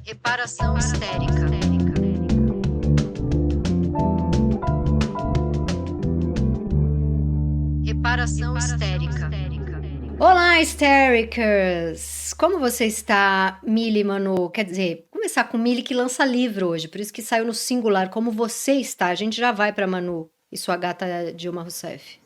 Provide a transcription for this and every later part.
Reparação histérica. Reparação histérica. Olá, histéricas! Como você está, Mili e Manu? Quer dizer, começar com Mili que lança livro hoje, por isso que saiu no singular. Como você está? A gente já vai para Manu e sua gata Dilma Rousseff.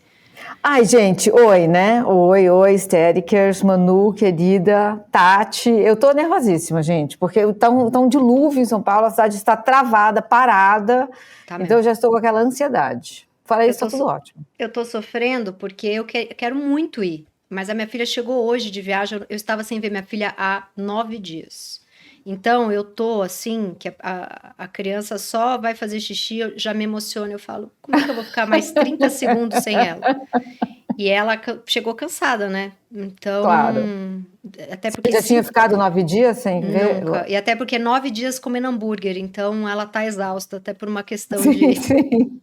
Ai, gente, oi, né? Oi, histéricas, Manu, querida, Tati. Eu tô nervosíssima, gente, porque tá um dilúvio em São Paulo, a cidade está travada, parada, Tá então mesmo. eu já estou com aquela ansiedade. Fora isso, tá tudo ótimo. Eu tô sofrendo porque eu quero muito ir, mas a minha filha chegou hoje de viagem, eu estava sem ver minha filha há 9 dias. Então eu tô assim, que a criança só vai fazer xixi, eu já me emociono, eu falo, como é que eu vou ficar mais 30 segundos sem ela? E ela chegou cansada, né? Então, Claro. até Você porque já tinha ficado 9 dias sem ver? nunca. E até porque 9 dias comendo hambúrguer, então ela tá exausta, até por uma questão Sim, de sim.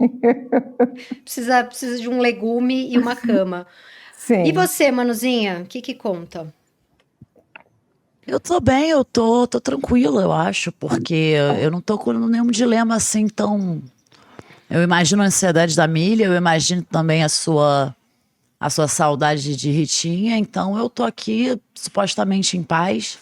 precisa de um legume e uma cama. E Sim. você, Manuzinha, o que conta? Eu tô bem, eu tô tranquila, eu acho, porque eu não tô com nenhum dilema assim tão. Eu imagino a ansiedade da Milha, eu imagino também a sua saudade de Ritinha, então eu tô aqui supostamente em paz.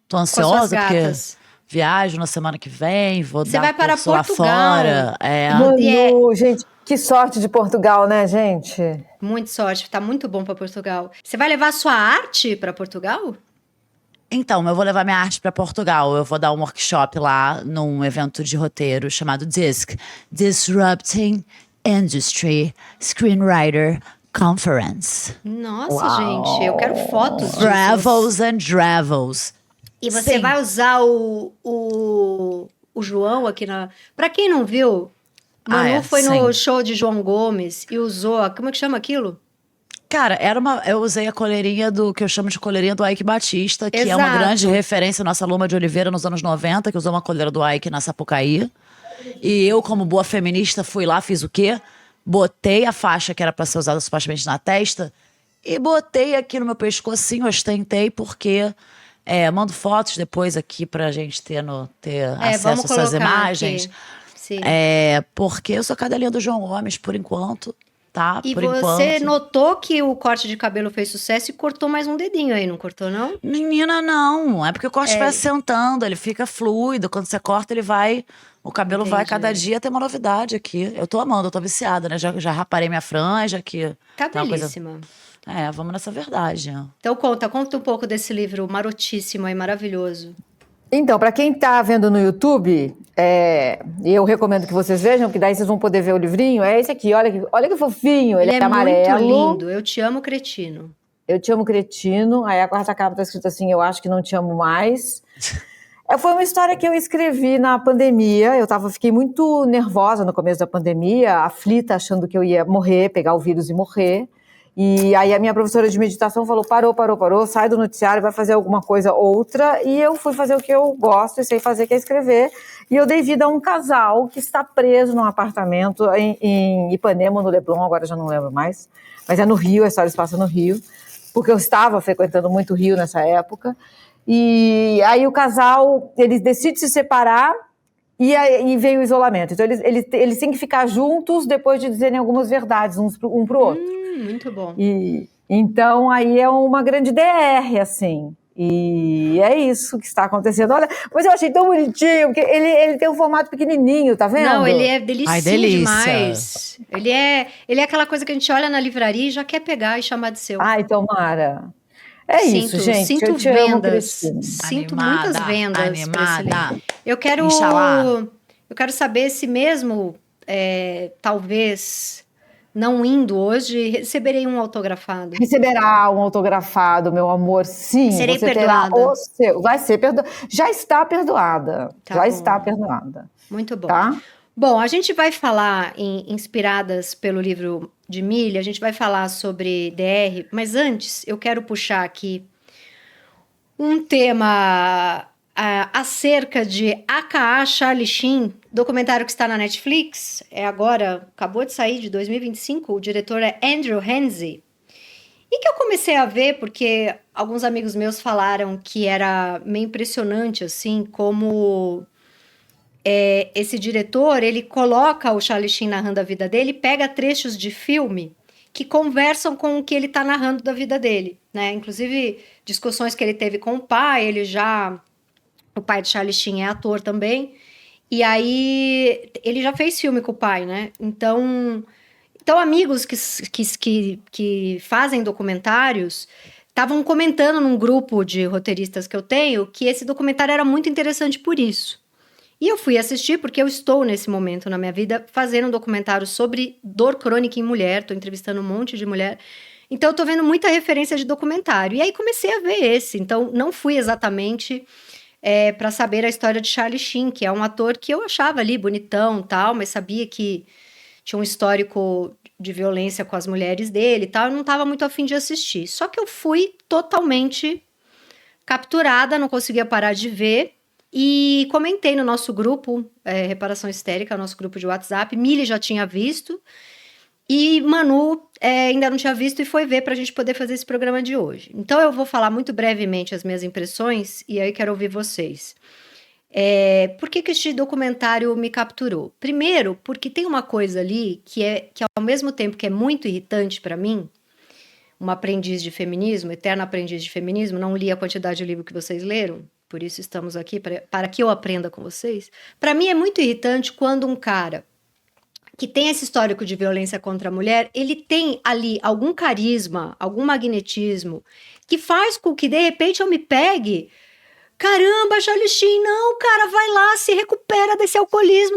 Tô Com as suas ansiosa porque gatas. viajo na semana que vem, vou Você dar vai para curso lá Portugal. fora. E é Manu, gente, que sorte de Portugal, né, gente? muito sorte, tá muito bom para Portugal. Você vai levar sua arte para Portugal? Então, eu vou levar minha arte para Portugal. Eu vou dar um workshop lá num evento de roteiro chamado DISC, Disrupting Industry Screenwriter Conference. Nossa, gente, eu quero fotos Uau! disso. Travels and Travels. E você Sim. vai usar o João aqui na. Pra quem não viu, Manu foi no Sim. show de João Gomes e usou. Como é que chama aquilo? Cara, eu usei a coleirinha que eu chamo de coleirinha do Ike Batista, que é uma grande Exato. referência à nossa Luma de Oliveira nos anos 90, que usou uma coleira do Ike na Sapucaí. E eu, como boa feminista, fui lá, fiz o quê? Botei a faixa que era pra ser usada supostamente na testa e botei aqui no meu pescocinho, ostentei, porque mando fotos depois aqui pra gente ter Vamos acesso a essas colocar imagens. aqui. Sim. Porque eu sou cadelinha do João Gomes, por enquanto, tá? E Por você enquanto. notou que o corte de cabelo fez sucesso e cortou mais um dedinho aí, não cortou, não? Menina, não. É porque o corte vai assentando, ele fica fluido. Quando você corta, o cabelo vai cada Entendi. dia ter uma novidade aqui. Eu tô amando, eu tô viciada, né? Já raparei minha franja aqui. Tá Tem uma coisa. belíssima. Vamos nessa verdade. Então conta um pouco desse livro marotíssimo aí, maravilhoso. Então, para quem está vendo no YouTube, eu recomendo que vocês vejam, porque daí vocês vão poder ver o livrinho. É esse aqui, olha que fofinho, ele é amarelo. Muito lindo. Eu te amo, cretino. Eu te amo, cretino. Aí a quarta capa está escrito assim, eu acho que não te amo mais. Foi uma história que eu escrevi na pandemia. Fiquei muito nervosa no começo da pandemia, aflita, achando que eu ia morrer, pegar o vírus e morrer. E aí a minha professora de meditação falou, parou, sai do noticiário, vai fazer alguma coisa outra. E eu fui fazer o que eu gosto e sei fazer, que é escrever. E eu dei vida a um casal que está preso num apartamento em Ipanema, no Leblon, agora já não lembro mais. Mas é no Rio, a história se passa no Rio, porque eu estava frequentando muito o Rio nessa época. E aí o casal, eles decidem se separar e veio o isolamento. Então eles têm que ficar juntos depois de dizerem algumas verdades um para o outro. Muito bom. E então aí é uma grande DR, assim. E é isso que está acontecendo. Olha, mas eu achei tão bonitinho, porque ele tem um formato pequenininho, tá vendo? Não, ele é delicinho Ai, delícia. demais. Ele é aquela coisa que a gente olha na livraria e já quer pegar e chamar de seu. Ai, tomara. É isso, gente. Sinto Eu te amo, vendas. Cristina. Sinto Animada, muitas vendas para esse animada. livro. Eu quero Inxalá. saber se mesmo, talvez, não indo hoje, receberei um autografado. Receberá um autografado, meu amor, sim. Serei você terá perdoada. o seu. Vai ser perdoada. Já está perdoada. Tá Já bom. está perdoada. Muito bom. Tá? Bom, a gente vai falar, inspiradas pelo livro de Milha, a gente vai falar sobre DR, mas antes eu quero puxar aqui um tema acerca de A.K.A. Charlie Sheen, documentário que está na Netflix, acabou de sair, de 2025, o diretor é Andrew Hensey, E que eu comecei a ver, porque alguns amigos meus falaram que era meio impressionante, assim, como esse diretor, ele coloca o Charlie Sheen narrando a vida dele, pega trechos de filme que conversam com o que ele está narrando da vida dele, né? Inclusive, discussões que ele teve com o pai, o pai de Charlie Sheen é ator também, e aí ele já fez filme com o pai, né? Então amigos que fazem documentários estavam comentando num grupo de roteiristas que eu tenho que esse documentário era muito interessante por isso. E eu fui assistir porque eu estou nesse momento na minha vida fazendo um documentário sobre dor crônica em mulher, estou entrevistando um monte de mulher. Então eu estou vendo muita referência de documentário. E aí comecei a ver esse. Então não fui exatamente para saber a história de Charlie Sheen, que é um ator que eu achava ali bonitão, tal, mas sabia que tinha um histórico de violência com as mulheres dele e tal, eu não estava muito afim de assistir. Só que eu fui totalmente capturada, não conseguia parar de ver, e comentei no nosso grupo, Reparação Histérica, nosso grupo de WhatsApp, Mili já tinha visto, e Manu ainda não tinha visto e foi ver para a gente poder fazer esse programa de hoje. Então eu vou falar muito brevemente as minhas impressões, e aí quero ouvir vocês. Por que este documentário me capturou? Primeiro, porque tem uma coisa ali que ao mesmo tempo que é muito irritante para mim, uma aprendiz de feminismo, eterna aprendiz de feminismo, não li a quantidade de livro que vocês leram, por isso estamos aqui, para que eu aprenda com vocês. Para mim é muito irritante quando um cara que tem esse histórico de violência contra a mulher, ele tem ali algum carisma, algum magnetismo, que faz com que de repente eu me pegue. Caramba, Charlie Sheen, não, cara, vai lá, se recupera desse alcoolismo,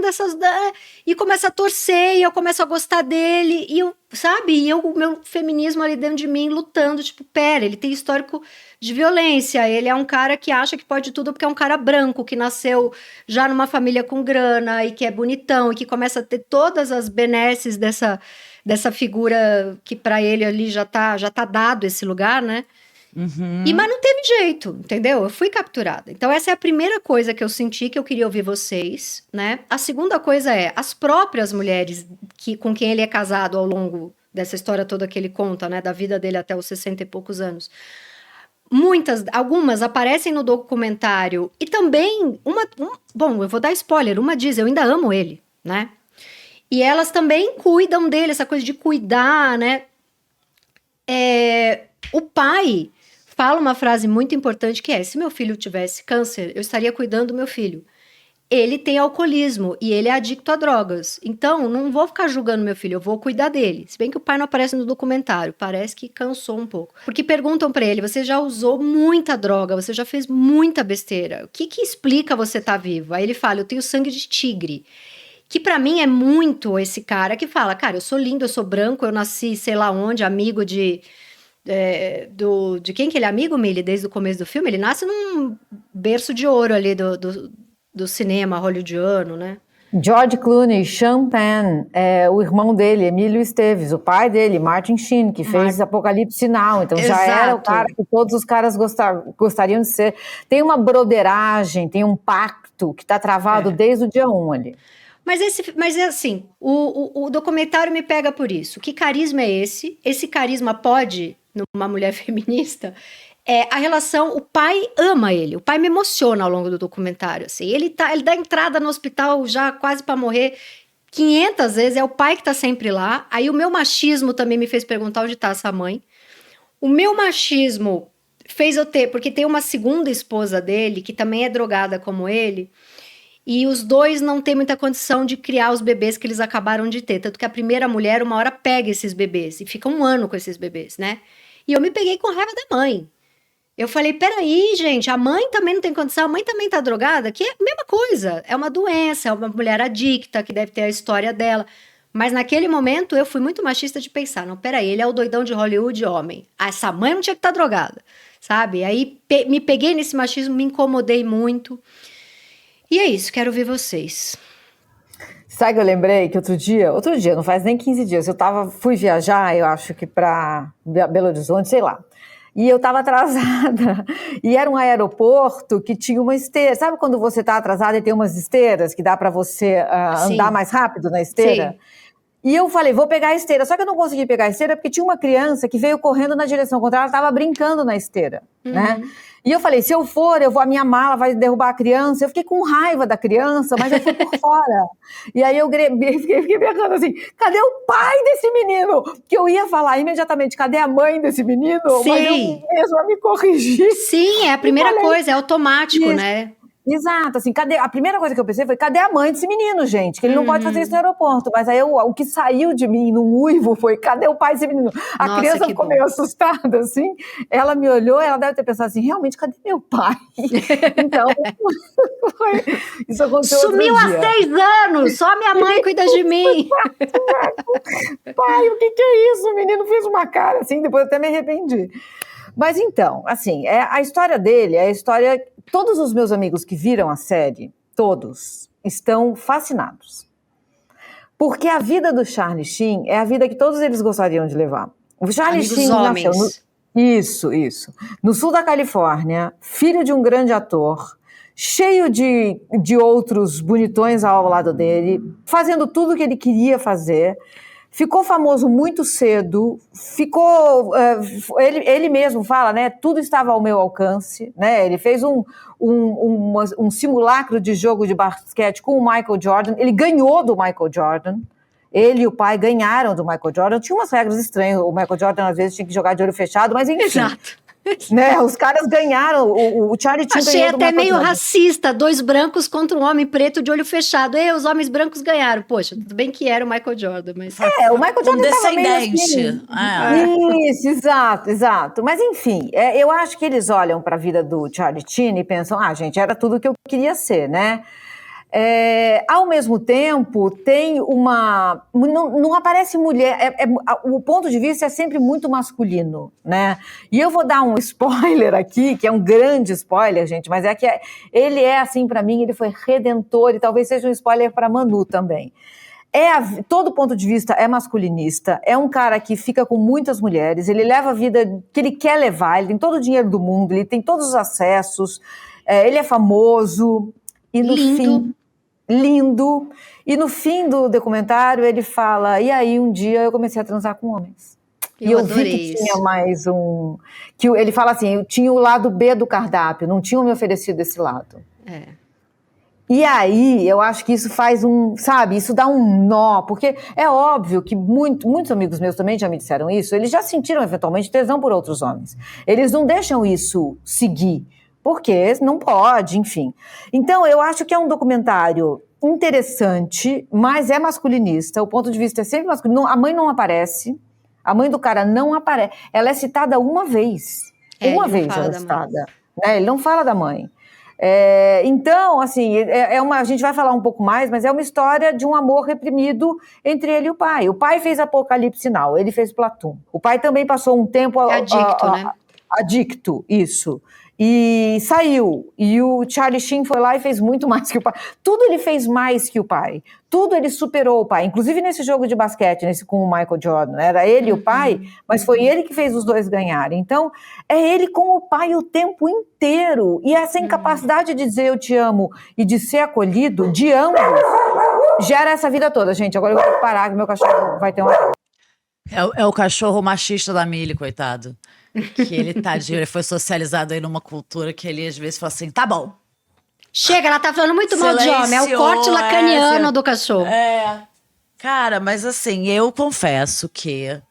e começa a torcer, e eu começo a gostar dele, e eu, sabe, o meu feminismo ali dentro de mim lutando, tipo, pera, ele tem histórico de violência, ele é um cara que acha que pode tudo porque é um cara branco, que nasceu já numa família com grana, e que é bonitão, e que começa a ter todas as benesses dessa figura que pra ele ali já tá dado esse lugar, né? Mas não teve jeito, entendeu? Eu fui capturada. Então essa é a primeira coisa que eu senti que eu queria ouvir vocês, né? A segunda coisa é, as próprias mulheres com quem ele é casado ao longo dessa história toda que ele conta, né? Da vida dele até os 60 e poucos anos. Algumas aparecem no documentário e também, bom, eu vou dar spoiler, uma diz, eu ainda amo ele, né? E elas também cuidam dele, essa coisa de cuidar, né? O pai fala uma frase muito importante que é: se meu filho tivesse câncer, eu estaria cuidando do meu filho. Ele tem alcoolismo e ele é adicto a drogas. Então, não vou ficar julgando meu filho, eu vou cuidar dele. Se bem que o pai não aparece no documentário, parece que cansou um pouco. Porque perguntam pra ele: você já usou muita droga, você já fez muita besteira. O que explica você estar vivo? Aí ele fala: eu tenho sangue de tigre. Que pra mim é muito esse cara que fala: cara, eu sou lindo, eu sou branco, eu nasci sei lá onde, amigo de quem que ele é amigo, Milly, desde o começo do filme? Ele nasce num berço de ouro ali do cinema hollywoodiano, né? George Clooney, Sean Penn, o irmão dele, Emílio Esteves, o pai dele, Martin Sheen, que fez Apocalipse Now, então já era o cara que todos os caras gostariam de ser. Tem uma broderagem, tem um pacto que está travado desde o dia 1 ali. Mas é assim, o documentário me pega por isso. Que carisma é esse? Esse carisma pode, numa mulher feminista, a relação, o pai ama ele, o pai me emociona ao longo do documentário, assim, ele dá entrada no hospital já quase para morrer 500 vezes, é o pai que tá sempre lá. Aí o meu machismo também me fez perguntar onde tá essa mãe. O meu machismo fez eu ter, porque tem uma segunda esposa dele, que também é drogada como ele, e os dois não têm muita condição de criar os bebês que eles acabaram de ter. Tanto que a primeira mulher, uma hora, pega esses bebês. E fica 1 ano com esses bebês, né? E eu me peguei com raiva da mãe. Eu falei, peraí, gente, a mãe também não tem condição, a mãe também tá drogada? Que é a mesma coisa. É uma doença, é uma mulher adicta, que deve ter a história dela. Mas naquele momento, eu fui muito machista de pensar, não, peraí, ele é o doidão de Hollywood, homem. Essa mãe não tinha que estar drogada, sabe? Aí me peguei nesse machismo, me incomodei muito. E é isso, quero ver vocês. Sabe que eu lembrei que outro dia, não faz nem 15 dias, fui viajar, eu acho que para Belo Horizonte, sei lá, e eu estava atrasada, e era um aeroporto que tinha uma esteira, sabe quando você está atrasada e tem umas esteiras que dá para você andar mais rápido na esteira? Sim. E eu falei, vou pegar a esteira. Só que eu não consegui pegar a esteira porque tinha uma criança que veio correndo na direção contrária, ela estava brincando na esteira, né? E eu falei, se eu for, a minha mala vai derrubar a criança. Eu fiquei com raiva da criança, mas eu fui por fora. E aí eu fiquei berrando assim, cadê o pai desse menino? Que eu ia falar imediatamente, cadê a mãe desse menino? Sim. Mas eu mesma me corrigi. Sim, é a primeira coisa, é automático, Isso. né? Exato, assim, a primeira coisa que eu pensei foi, cadê a mãe desse menino, gente? Que ele não pode fazer isso no aeroporto. Mas aí o que saiu de mim num uivo foi, cadê o pai desse menino? A Nossa, criança que ficou bom. meio assustada, assim. Ela me olhou, ela deve ter pensado assim, realmente, cadê meu pai? Então, isso aconteceu Sumiu outro há dia. 6 anos, só minha mãe cuida de mim. Pai, o que é isso? O menino fez uma cara assim, depois eu até me arrependi. Mas então, assim, a história dele é a história... Todos os meus amigos que viram a série, todos, estão fascinados. Porque a vida do Charlie Sheen é a vida que todos eles gostariam de levar. O Charlie Amigos Sheen nasceu homens. Isso. No sul da Califórnia, filho de um grande ator, cheio de outros bonitões ao lado dele, fazendo tudo o que ele queria fazer. Ficou famoso muito cedo, ele mesmo fala, né, tudo estava ao meu alcance, né, ele fez um simulacro de jogo de basquete com o Michael Jordan, ele ganhou do Michael Jordan, ele e o pai ganharam do Michael Jordan, tinha umas regras estranhas, o Michael Jordan às vezes tinha que jogar de olho fechado, mas enfim. Exato. Né, os caras ganharam, o Charlie Sheen Achei ganhou do até Michael meio Jordan. racista, 2 brancos contra um homem preto de olho fechado. Os homens brancos ganharam. Poxa, tudo bem que era o Michael Jordan, mas... O Michael Jordan estava meio Condescendente. assim. Isso, exato. Mas enfim, eu acho que eles olham para a vida do Charlie Sheen e pensam, gente, era tudo que eu queria ser, né? Ao mesmo tempo, tem uma... Não aparece mulher... o ponto de vista é sempre muito masculino, né? E eu vou dar um spoiler aqui, que é um grande spoiler, gente, mas ele é, assim, para mim, ele foi redentor, e talvez seja um spoiler para Manu também. Todo ponto de vista é masculinista, é um cara que fica com muitas mulheres, ele leva a vida que ele quer levar, ele tem todo o dinheiro do mundo, ele tem todos os acessos, ele é famoso, e no fim... Lindo. E no fim do documentário ele fala, e aí um dia eu comecei a transar com homens. E eu vi que tinha mais um... ele fala assim, eu tinha o lado B do cardápio, não tinham me oferecido esse lado. E aí eu acho que isso faz isso dá um nó, porque é óbvio que muitos amigos meus também já me disseram isso, eles já sentiram eventualmente tesão por outros homens. Eles não deixam isso seguir, porque não pode, enfim. Então, eu acho que é um documentário interessante, mas é masculinista, o ponto de vista é sempre masculino. A mãe não aparece, a mãe do cara não aparece, ela é citada uma vez. Uma vez ela é citada. Né? Ele não fala da mãe. Então, assim, a gente vai falar um pouco mais, mas é uma história de um amor reprimido entre ele e o pai. O pai fez Apocalipse Now, ele fez Platoon. O pai também passou um tempo... Adicto, né? Adicto, isso. E saiu. E o Charlie Sheen foi lá e fez muito mais que o pai. Tudo ele fez mais que o pai. Tudo ele superou o pai. Inclusive nesse jogo de basquete, com o Michael Jordan. Era ele e o pai, mas foi ele que fez os dois ganharem. Então, é ele com o pai o tempo inteiro. E essa incapacidade de dizer eu te amo e de ser acolhido de ambos gera essa vida toda. Gente, agora eu vou ter que parar que meu cachorro vai ter uma... É o cachorro machista da Millie, coitado. Que ele, tadinho, ele foi socializado aí numa cultura que ele às vezes fala assim, tá bom. Chega, ela tá falando muito mal de homem, é o corte lacaniano do cachorro. Cara, mas assim, eu confesso que,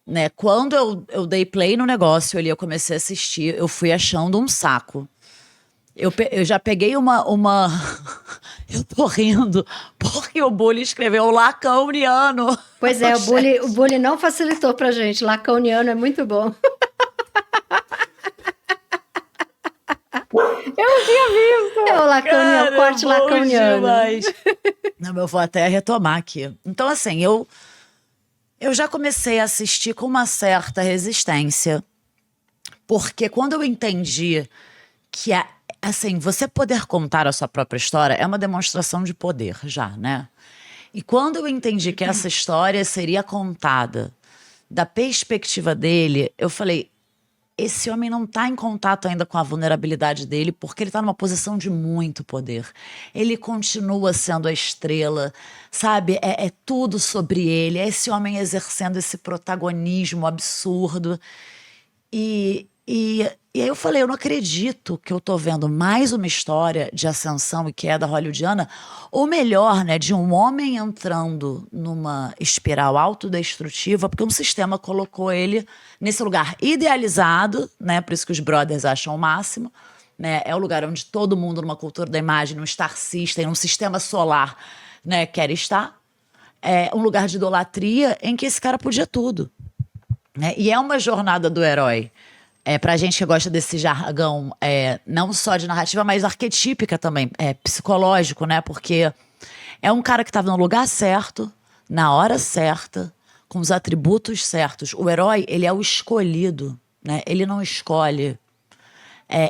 né, quando eu dei play no negócio ali, eu comecei a assistir, eu fui achando um saco. Eu já peguei uma... Eu tô rindo, porque o Bully escreveu lacaniano. Pois é, o bully não facilitou pra gente, lacaniano é muito bom. Eu não tinha visto. É o lacaniano, corte lacaniano. Não, eu vou até retomar aqui. Então, assim, eu já comecei a assistir com uma certa resistência, porque quando eu entendi que, assim, você poder contar a sua própria história é uma demonstração de poder já, né? E quando eu entendi que essa história seria contada da perspectiva dele, eu falei, esse homem não tá em contato ainda com a vulnerabilidade dele, porque ele tá numa posição de muito poder. Ele continua sendo a estrela, sabe? É tudo sobre ele, é esse homem exercendo esse protagonismo absurdo. E aí eu falei, eu não acredito que eu tô vendo mais uma história de ascensão e queda hollywoodiana, ou melhor, né, de um homem entrando numa espiral autodestrutiva, porque um sistema colocou ele nesse lugar idealizado, né, por isso que os brothers acham o máximo, né, é o lugar onde todo mundo numa cultura da imagem, num star system, num sistema solar, né, quer estar. É um lugar de idolatria em que esse cara podia tudo, né? E é uma jornada do herói. Pra gente que gosta desse jargão, não só de narrativa, mas arquetípica também, psicológico, né? Porque é um cara que estava no lugar certo, na hora certa, com os atributos certos. O herói, ele é o escolhido, né? Ele não escolhe.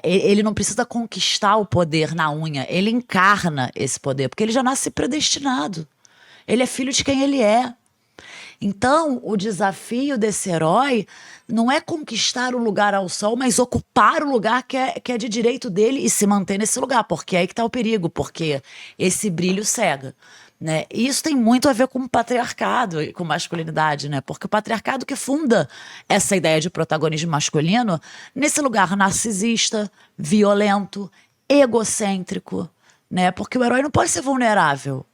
Ele não precisa conquistar o poder na unha, ele encarna esse poder, porque ele já nasce predestinado. Ele é filho de quem ele é. Então, o desafio desse herói não é conquistar o lugar ao sol, mas ocupar o lugar que é de direito dele e se manter nesse lugar, porque é aí que está o perigo, porque esse brilho cega, né? E isso tem muito a ver com o patriarcado e com masculinidade, né? Porque o patriarcado que funda essa ideia de protagonismo masculino nesse lugar narcisista, violento, egocêntrico, né? Porque o herói não pode ser vulnerável.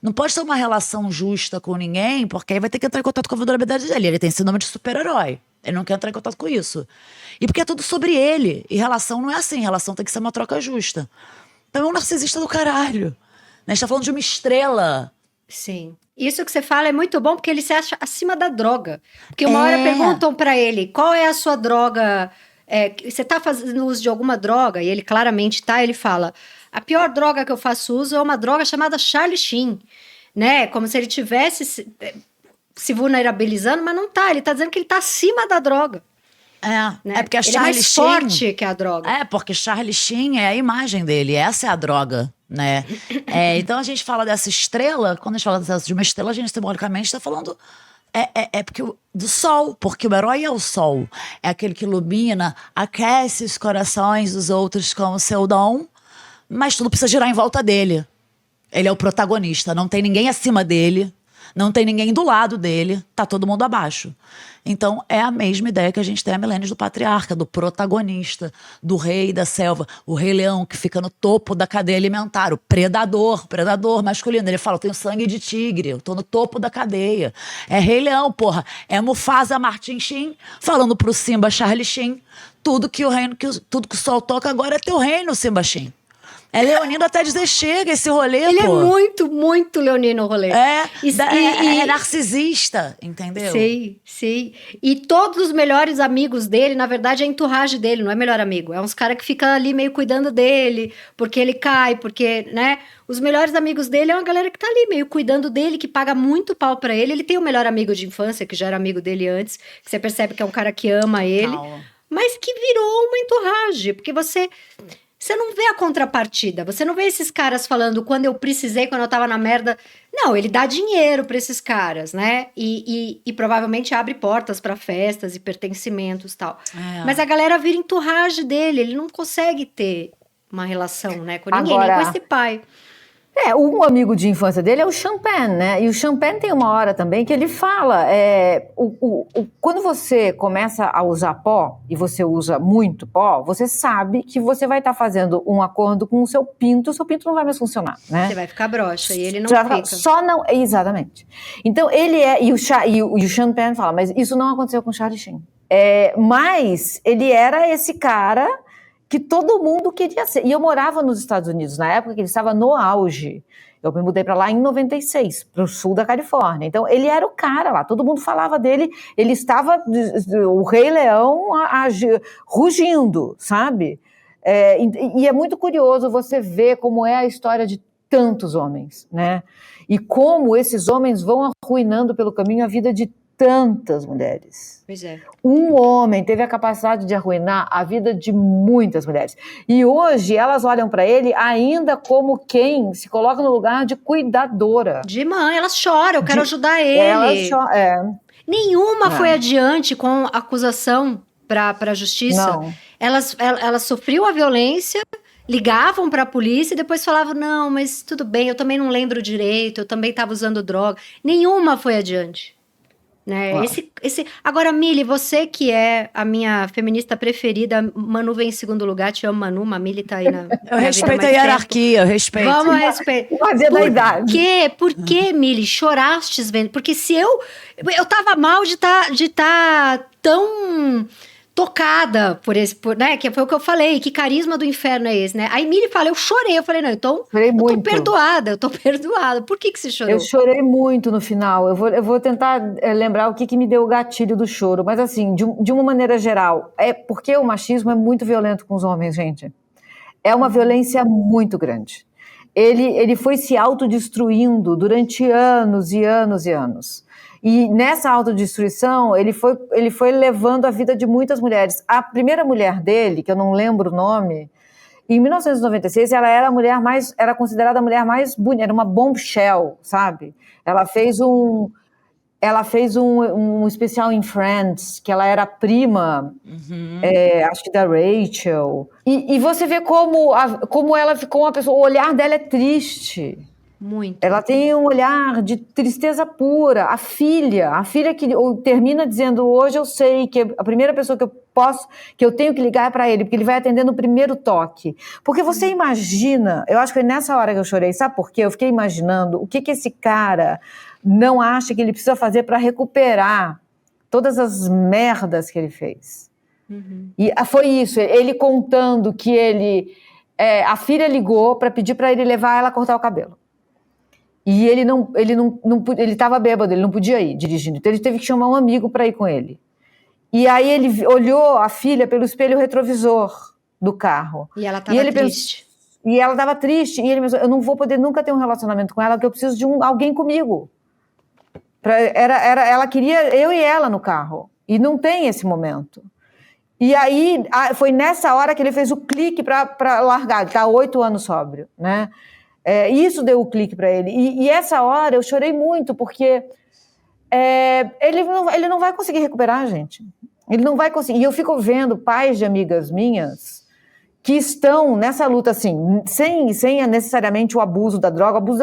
Não pode ter uma relação justa com ninguém, porque aí vai ter que entrar em contato com a vulnerabilidade dele. Ele tem síndrome de super-herói. Ele não quer entrar em contato com isso. E porque é tudo sobre ele. E relação não é assim. Relação tem que ser uma troca justa. Então é um narcisista do caralho. Né? A gente tá falando de uma estrela. Sim. Isso que você fala é muito bom, porque ele se acha acima da droga. Porque uma hora perguntam pra ele, qual é a sua droga? Você tá fazendo uso de alguma droga? E ele claramente tá, ele fala... A pior droga que eu faço uso é uma droga chamada Charlie Sheen, né? Como se ele tivesse se vulnerabilizando, mas não tá. Ele tá dizendo que ele tá acima da droga. Né? Porque a ele Charlie é mais Sheen, forte que a droga. Porque Charlie Sheen é a imagem dele, essa é a droga, né? Então a gente fala dessa estrela, quando a gente fala de uma estrela, a gente simbolicamente está falando... porque do sol, porque o herói é o sol. É aquele que ilumina, aquece os corações dos outros com o seu dom, mas tudo precisa girar em volta dele. Ele é o protagonista, não tem ninguém acima dele, não tem ninguém do lado dele, tá todo mundo abaixo. Então é a mesma ideia que a gente tem há milênios do patriarca, do protagonista, do rei da selva, o rei leão que fica no topo da cadeia alimentar, o predador masculino. Ele fala, eu tenho sangue de tigre, eu tô no topo da cadeia. É rei leão, porra. É Mufasa Martin Sheen falando pro Simba Charlie Sheen, tudo que o sol toca agora é teu reino, Simba Sheen. É leonino até dizer chega esse rolê, Ele pô. é muito, muito leonino o rolê. É narcisista, entendeu? Sei. E todos os melhores amigos dele, na verdade, é entourage dele, não é melhor amigo. É uns caras que ficam ali meio cuidando dele, porque ele cai, porque, né? Os melhores amigos dele é uma galera que tá ali meio cuidando dele, que paga muito pau pra ele. Ele tem o melhor amigo de infância, que já era amigo dele antes, que você percebe que é um cara que ama ele, mas que virou uma entourage, porque você não vê a contrapartida, você não vê esses caras falando quando eu precisei, quando eu tava na merda. Não, ele dá dinheiro pra esses caras, né? E provavelmente abre portas pra festas e pertencimentos e tal. Mas a galera vira entourage dele, ele não consegue ter uma relação, né, com ninguém, nem com esse pai. Um amigo de infância dele é o Champagne, né? E o Champagne tem uma hora também que ele fala, quando você começa a usar pó, e você usa muito pó, você sabe que você vai estar fazendo um acordo com o seu pinto não vai mais funcionar, né? Você vai ficar broxa, e ele não fica. Só não, exatamente. Então, ele e o Champagne fala, mas isso não aconteceu com o Charlie Sheen. Mas ele era esse cara que todo mundo queria ser. E eu morava nos Estados Unidos, na época que ele estava no auge. Eu me mudei para lá em 96, para o sul da Califórnia. Então, ele era o cara lá, todo mundo falava dele, ele estava, o Rei Leão, rugindo, sabe? E é muito curioso você ver como é a história de tantos homens, né? E como esses homens vão arruinando pelo caminho a vida de tantas mulheres. Pois é. Um homem teve a capacidade de arruinar a vida de muitas mulheres. E hoje elas olham para ele ainda como quem se coloca no lugar de cuidadora. De mãe, elas choram, eu quero ajudar ele. Elas choram, Nenhuma foi adiante com acusação para a justiça? Não. Elas sofriam a violência, ligavam para a polícia e depois falavam, não, mas tudo bem, eu também não lembro direito, eu também estava usando droga. Nenhuma foi adiante. Né? Agora, Mili, você que é a minha feminista preferida, Manu vem em segundo lugar, te amo, Manu, a Mili tá aí na Eu respeito a hierarquia, eu respeito. Vamos respeitar. Fazer da idade. Por que, Mili, chorastes vendo? Porque se eu tava mal de tá tão tocada né? Que foi o que eu falei, que carisma do inferno é esse, né? Aí Mili fala, eu chorei. Eu falei, não, então eu tô perdoada, Por que você chorou? Eu chorei muito no final. Eu vou tentar lembrar o que me deu o gatilho do choro. Mas assim, de uma maneira geral, é porque o machismo é muito violento com os homens, gente. É uma violência muito grande. Ele foi se autodestruindo durante anos e anos e anos. E nessa autodestruição, ele foi levando a vida de muitas mulheres. A primeira mulher dele, que eu não lembro o nome, em 1996, ela era considerada a mulher mais bonita, era uma bombshell, sabe? Ela fez um especial em Friends, que ela era prima, acho que da Rachel. E você vê como ela ficou uma pessoa, o olhar dela é triste. Muito. Ela tem um olhar de tristeza pura. A filha que termina dizendo, hoje eu sei que a primeira pessoa que eu tenho que ligar é para ele, porque ele vai atender no primeiro toque. Porque você imagina, eu acho que foi nessa hora que eu chorei, sabe por quê? Eu fiquei imaginando o que esse cara não acha que ele precisa fazer para recuperar todas as merdas que ele fez. E foi isso, ele contando que a filha ligou para pedir para ele levar ela a cortar o cabelo. E ele estava bêbado, ele não podia ir dirigindo, então ele teve que chamar um amigo para ir com ele. E aí ele olhou a filha pelo espelho retrovisor do carro. E ela estava triste. E ela estava triste, e ele pensou, eu não vou poder nunca ter um relacionamento com ela, porque eu preciso de alguém comigo. Ela queria eu e ela no carro, e não tem esse momento. E aí foi nessa hora que ele fez o clique para largar, ele está há 8 anos sóbrio, né? Isso deu o clique para ele. E essa hora eu chorei muito, porque ele não vai conseguir recuperar, gente. Ele não vai conseguir. E eu fico vendo pais de amigas minhas que estão nessa luta, assim, sem necessariamente o abuso da droga. O abuso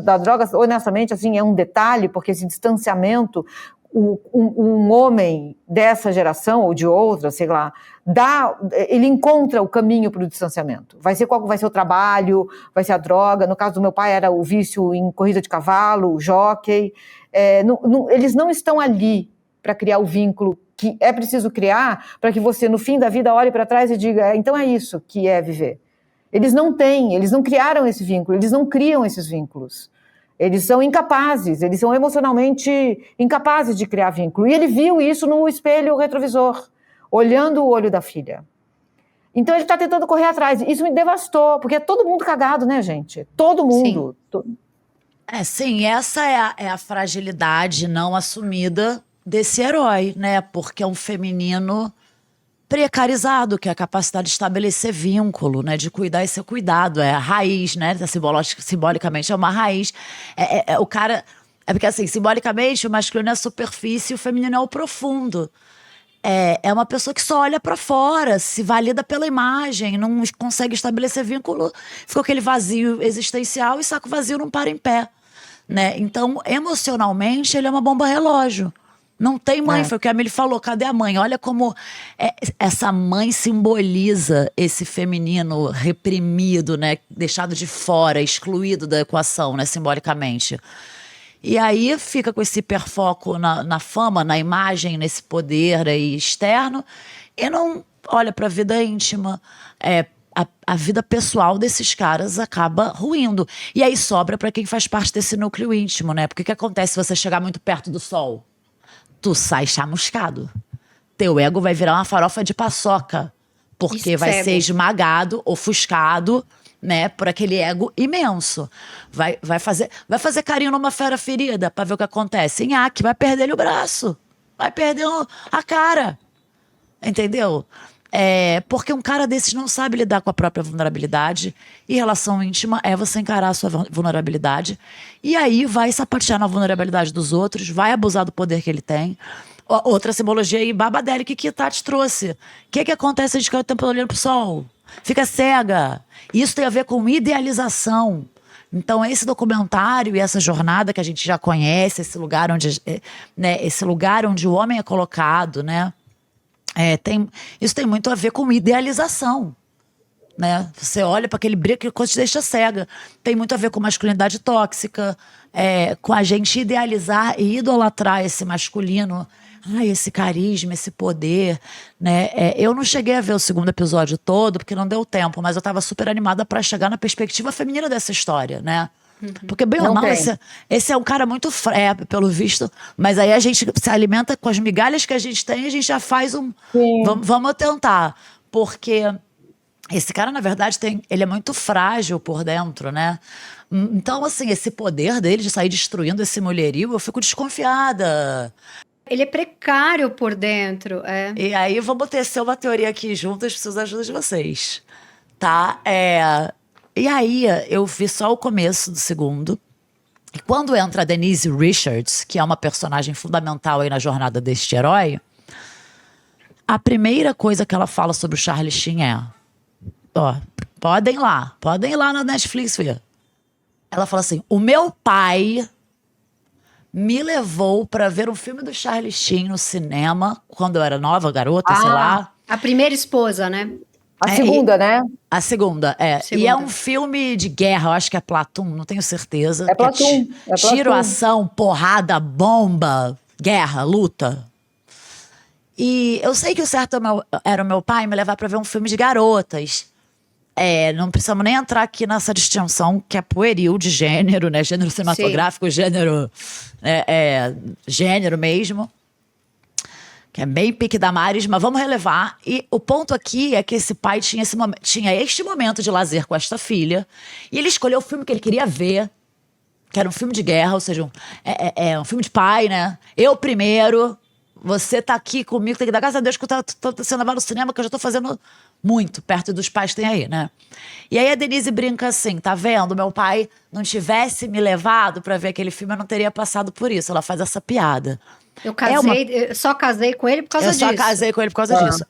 da droga, honestamente, assim, é um detalhe, porque esse distanciamento, um homem dessa geração, ou de outra, sei lá, ele encontra o caminho para o distanciamento. Qual vai ser o trabalho, vai ser a droga. No caso do meu pai era o vício em corrida de cavalo, o jockey. Eles não estão ali para criar o vínculo que é preciso criar para que você, no fim da vida, olhe para trás e diga, então é isso que é viver. Eles não criaram esse vínculo, eles não criam esses vínculos. Eles são incapazes, eles são emocionalmente incapazes de criar vínculo. E ele viu isso no espelho retrovisor, olhando o olho da filha. Então ele está tentando correr atrás. Isso me devastou, porque é todo mundo cagado, né, gente? Todo mundo. Sim, essa é a fragilidade não assumida desse herói, né? Porque é um feminino precarizado, que é a capacidade de estabelecer vínculo, né? De cuidar e ser cuidado. É a raiz, né? Simbolicamente é uma raiz. O cara... É porque, assim, simbolicamente, o masculino é a superfície e o feminino é o profundo. É uma pessoa que só olha pra fora, se valida pela imagem, não consegue estabelecer vínculo, ficou aquele vazio existencial e saco vazio não para em pé, né? Então, emocionalmente, ele é uma bomba relógio. Não tem mãe, foi o que a Mili falou, cadê a mãe? Olha como essa mãe simboliza esse feminino reprimido, né? Deixado de fora, excluído da equação, né? Simbolicamente. E aí fica com esse hiperfoco na fama, na imagem, nesse poder aí externo, e não olha para a vida íntima. A vida pessoal desses caras acaba ruindo. E aí sobra para quem faz parte desse núcleo íntimo, né? Porque o que acontece se você chegar muito perto do sol? Tu sai chamuscado. Teu ego vai virar uma farofa de paçoca. Porque vai ser esmagado, ofuscado, né, por aquele ego imenso. Vai fazer carinho numa fera ferida pra ver o que acontece. Nhaque, vai perder o braço. Vai perder a cara. Entendeu? Porque um cara desses não sabe lidar com a própria vulnerabilidade. E relação íntima é você encarar a sua vulnerabilidade. E aí vai sapatear na vulnerabilidade dos outros, vai abusar do poder que ele tem. Outra simbologia aí, babadélica, que Tati trouxe. O que acontece se a gente fica o tempo todo olhando pro sol? Fica cega. Isso tem a ver com idealização. Então, esse documentário e essa jornada que a gente já conhece, esse lugar onde, né, esse lugar onde o homem é colocado, né? Isso tem muito a ver com idealização. Né? Você olha para aquele brilho que te deixa cega. Tem muito a ver com masculinidade tóxica, com a gente idealizar e idolatrar esse masculino, esse carisma, esse poder. Né? Eu não cheguei a ver o segundo episódio todo, porque não deu tempo, mas eu estava super animada para chegar na perspectiva feminina dessa história, né? Porque, bem ou mal, esse é um cara muito pelo visto, mas aí a gente se alimenta com as migalhas que a gente tem e a gente já faz um. Vamos tentar. Porque esse cara, na verdade, ele é muito frágil por dentro, né? Então, assim, esse poder dele de sair destruindo esse mulherio, eu fico desconfiada. Ele é precário por dentro, E aí, vamos tecer uma teoria aqui juntas, preciso da ajuda de vocês, tá? E aí, eu vi só o começo do segundo. E quando entra a Denise Richards, que é uma personagem fundamental aí na jornada deste herói, a primeira coisa que ela fala sobre o Charlie Sheen podem ir lá na Netflix ver. Ela fala assim: o meu pai me levou pra ver um filme do Charlie Sheen no cinema, quando eu era nova, garota, sei lá. A primeira esposa, né? A segunda, né? A segunda. E é um filme de guerra, eu acho que é Platoon, não tenho certeza. É Platoon. Tiro, ação, porrada, bomba, guerra, luta. E eu sei que o certo era o meu pai me levar pra ver um filme de garotas. Não precisamos nem entrar aqui nessa distinção que é pueril de gênero, né? Gênero cinematográfico, gênero mesmo. Que é bem pique Damares, mas vamos relevar. E o ponto aqui é que esse pai tinha este momento de lazer com esta filha. E ele escolheu o filme que ele queria ver, que era um filme de guerra, ou seja, um filme de pai, né? Eu primeiro, você tá aqui comigo, tem que dar graças a Deus que eu tô sendo levado no cinema, que eu já tô fazendo muito perto dos pais que tem aí, né? E aí a Denise brinca assim, tá vendo? Meu pai não tivesse me levado pra ver aquele filme, eu não teria passado por isso. Ela faz essa piada. Eu só casei com ele por causa disso. Eu só casei com ele por causa disso.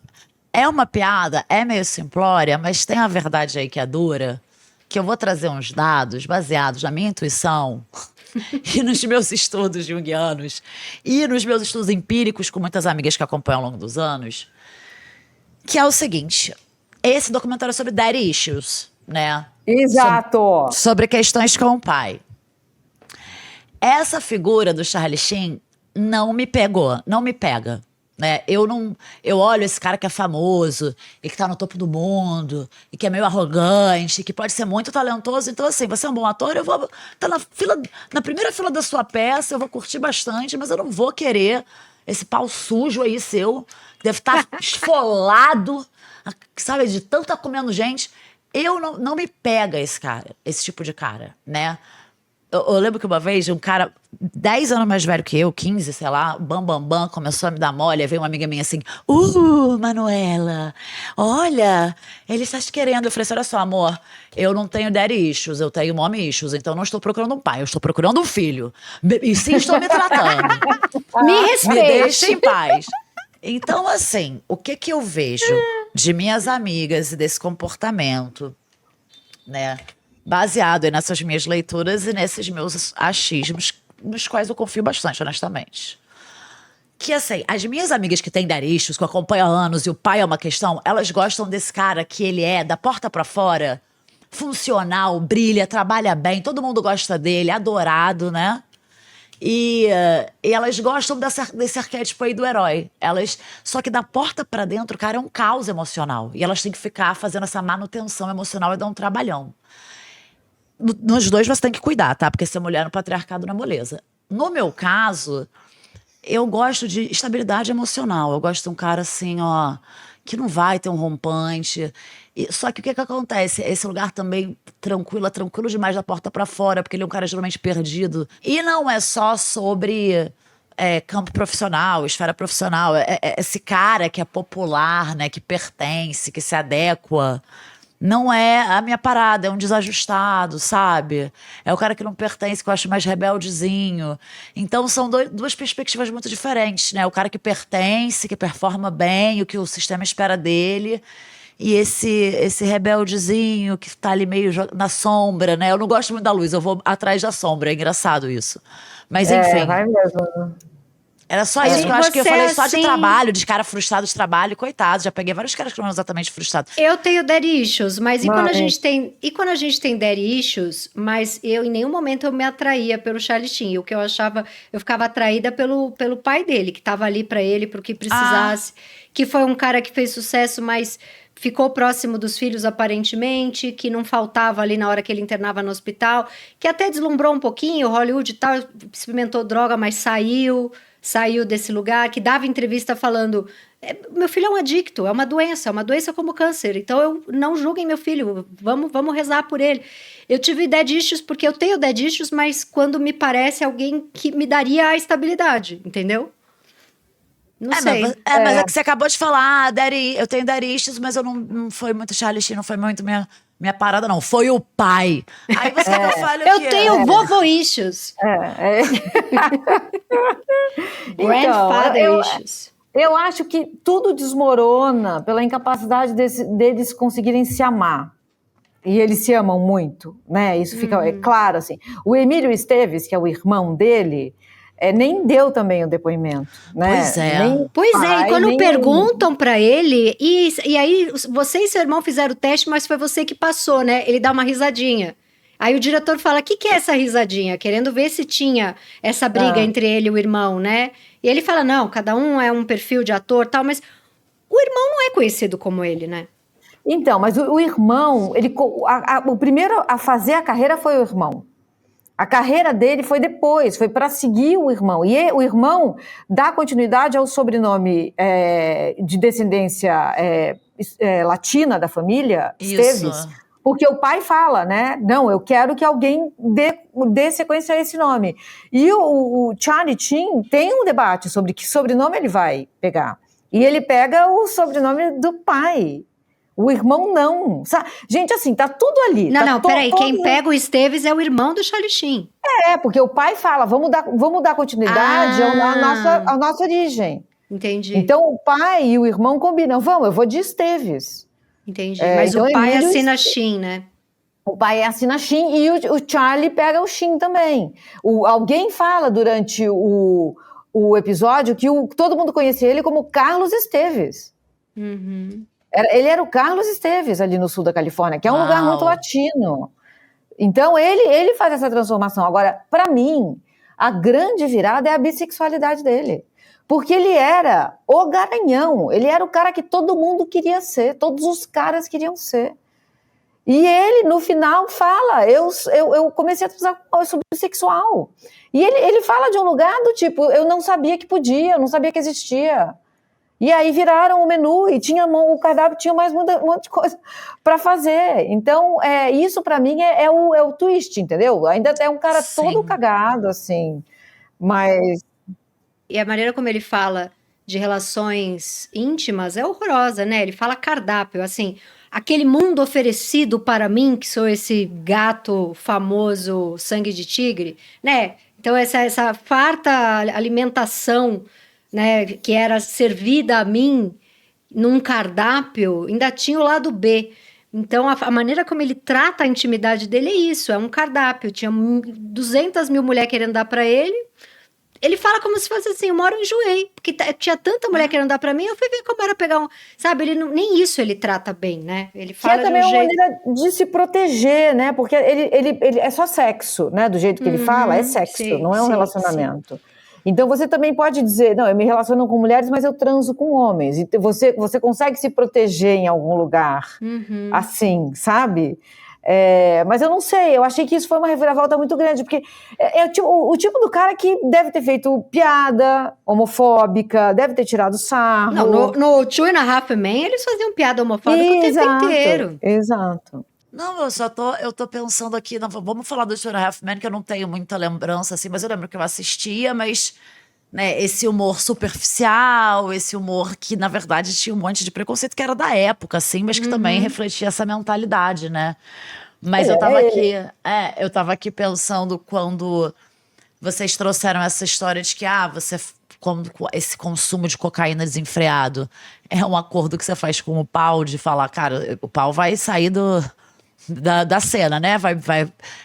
É uma piada, é meio simplória, mas tem a verdade aí que é dura, que eu vou trazer uns dados baseados na minha intuição e nos meus estudos junguianos e nos meus estudos empíricos com muitas amigas que acompanham ao longo dos anos, que é o seguinte: esse documentário é sobre daddy issues, né? Exato. Sobre questões com o pai. Essa figura do Charlie Sheen não me pega, né? Eu olho esse cara que é famoso e que tá no topo do mundo e que é meio arrogante, que pode ser muito talentoso. Então, assim, você é um bom ator, eu vou tá na primeira fila da sua peça, eu vou curtir bastante, mas eu não vou querer esse pau sujo aí seu, que deve estar esfolado, sabe, de tanto tá comendo gente. Não me pega esse tipo de cara, né? Eu lembro que uma vez um cara 10 anos mais velho que eu, 15, sei lá, bam, começou a me dar mole. Aí veio uma amiga minha assim: Manuela, olha, ele está te querendo. Eu falei assim: olha só, amor, eu não tenho daddy issues, eu tenho mommy issues, então não estou procurando um pai, eu estou procurando um filho. E sim, estou me tratando. Me respeite. Me deixe em paz. Então, assim, o que eu vejo de minhas amigas e desse comportamento, né? Baseado aí nessas minhas leituras e nesses meus achismos, nos quais eu confio bastante, honestamente. Que, assim, as minhas amigas que têm daristas, que eu acompanho há anos e o pai é uma questão, elas gostam desse cara que ele é, da porta pra fora, funcional, brilha, trabalha bem, todo mundo gosta dele, adorado, né? E elas gostam desse arquétipo aí do herói. Só que da porta pra dentro, o cara é um caos emocional. E elas têm que ficar fazendo essa manutenção emocional e dar um trabalhão. Nos dois você tem que cuidar, tá? Porque ser mulher no patriarcado não é moleza. No meu caso, eu gosto de estabilidade emocional. Eu gosto de um cara assim, ó, que não vai ter um rompante. Só que o que acontece? Esse lugar também tranquilo demais da porta pra fora, porque ele é um cara geralmente perdido. E não é só sobre campo profissional, esfera profissional. Esse cara que é popular, né? Que pertence, que se adequa. não é a minha parada, é um desajustado, sabe? É o cara que não pertence, que eu acho mais rebeldezinho. Então são duas perspectivas muito diferentes, né? O cara que pertence, que performa bem, o que o sistema espera dele. E esse rebeldezinho que tá ali meio na sombra, né? Eu não gosto muito da luz, eu vou atrás da sombra, é engraçado isso. Mas enfim, Vai mesmo. era só isso que eu acho que eu Você, falei só de assim, trabalho, de cara frustrado de trabalho, coitado. Já peguei vários caras que não eram exatamente frustrados. eu tenho daddy issues, mas e quando a Mas, gente tem, daddy issues, mas eu em nenhum momento eu me atraía pelo Charlie Sheen. O que eu achava, eu ficava atraída pelo pai dele, que estava ali para ele, pro que precisasse, que foi um cara que fez sucesso, mas ficou próximo dos filhos aparentemente, que não faltava ali na hora que ele internava no hospital, que até deslumbrou um pouquinho, Hollywood e tal, experimentou droga, mas saiu desse lugar, que dava entrevista falando: meu filho é um adicto, é uma doença como câncer, então eu não julguem meu filho, vamos rezar por ele. Eu tive dead issues porque eu tenho dead issues, mas quando me parece alguém que me daria a estabilidade, entendeu? Não sei. Mas é que você acabou de falar, eu tenho daddy issues, mas eu não foi muito Charlie Sheen, não foi muito minha parada, não. Foi o pai. Aí você quer que eu fale o Eu quê? tenho vovô issues, grandfather issues. Eu acho que tudo desmorona pela incapacidade deles conseguirem se amar. E eles se amam muito, né? Isso fica claro, assim. O Emílio Esteves, que é o irmão dele, nem deu também o depoimento, né? Pois é. Nem Pois é, pai, e quando nem- perguntam pra ele, e aí você e seu irmão fizeram o teste, mas foi você que passou, né? Ele dá uma risadinha. Aí o diretor fala: o que é essa risadinha? Querendo ver se tinha essa briga entre ele e o irmão, né? E ele fala: não, cada um é um perfil de ator tal, mas o irmão não é conhecido como ele, né? Então, mas o irmão, o primeiro a fazer a carreira foi o irmão. A carreira dele foi depois, foi para seguir o irmão. E o irmão dá continuidade ao sobrenome de descendência latina da família, Esteves, porque o pai fala, né? Não, eu quero que alguém dê sequência a esse nome. E o Charlie Sheen tem um debate sobre que sobrenome ele vai pegar. E ele pega o sobrenome do pai. O irmão não. Gente, assim, tá tudo ali. Não, peraí, quem pega o Esteves é o irmão do Charlie Sheen. Porque o pai fala: vamos dar continuidade à nossa origem. Entendi. Então o pai e o irmão combinam: eu vou de Esteves. Entendi. Mas então o pai Emílio assina Sheen, né? O pai assina Sheen e o Charlie pega o Sheen também. Alguém fala durante o episódio que todo mundo conhecia ele como Carlos Esteves. Uhum. Ele era o Carlos Esteves ali no sul da Califórnia, que é um lugar muito latino. Então ele faz essa transformação. Agora, para mim, a grande virada é a bissexualidade dele. Porque ele era o garanhão, ele era o cara que todo mundo queria ser, todos os caras queriam ser. E ele, no final, fala: eu comecei a pensar: eu sou bissexual. E ele fala de um lugar do tipo: eu não sabia que podia, eu não sabia que existia. E aí viraram o menu e o cardápio tinha mais um monte de coisa para fazer. Então, isso para mim é o twist, entendeu? Ainda é um cara todo cagado, assim, mas... E a maneira como ele fala de relações íntimas é horrorosa, né? Ele fala cardápio, assim: aquele mundo oferecido para mim, que sou esse gato famoso sangue de tigre, né? Então essa farta alimentação, né, que era servida a mim num cardápio, ainda tinha o lado B. Então, a maneira como ele trata a intimidade dele é isso: é um cardápio. Tinha 200 mil mulheres querendo dar pra ele. Ele fala como se fosse assim: uma hora eu enjoei, porque tinha tanta mulher querendo dar pra mim, eu fui ver como era pegar Sabe, nem isso ele trata bem, né? Ele fala que é também de um uma jeito... maneira de se proteger, né? Porque ele é só sexo, né? Do jeito que ele fala, é sexo, não é um relacionamento. Sim. Então você também pode dizer: não, eu me relaciono com mulheres, mas eu transo com homens. E você consegue se proteger em algum lugar, assim, sabe? Mas eu não sei, eu achei que isso foi uma reviravolta muito grande, porque o tipo do cara que deve ter feito piada homofóbica, deve ter tirado sarro. Não, no Two and a Half Men eles faziam piada homofóbica o tempo inteiro. Exato. Não, eu tô pensando aqui, não, vamos falar do Two and a Half Men, que eu não tenho muita lembrança, assim, mas eu lembro que eu assistia, mas né, esse humor superficial, esse humor que, na verdade, tinha um monte de preconceito que era da época, assim, mas que também refletia essa mentalidade, né? Mas eu tava aqui pensando quando vocês trouxeram essa história de que, quando esse consumo de cocaína desenfreado é um acordo que você faz com o pau, de falar, cara, o pau vai sair da cena, né?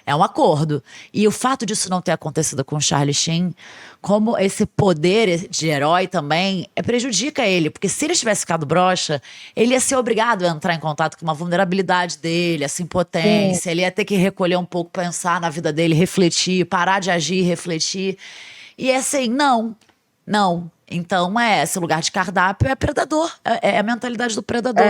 É um acordo. E o fato disso não ter acontecido com o Charlie Sheen, como esse poder de herói também, prejudica ele. Porque se ele tivesse ficado broxa, ele ia ser obrigado a entrar em contato com uma vulnerabilidade dele, essa impotência. Ele ia ter que recolher um pouco, pensar na vida dele, refletir, parar de agir, refletir. E assim, não. Então, esse lugar de cardápio é predador. É a mentalidade do predador.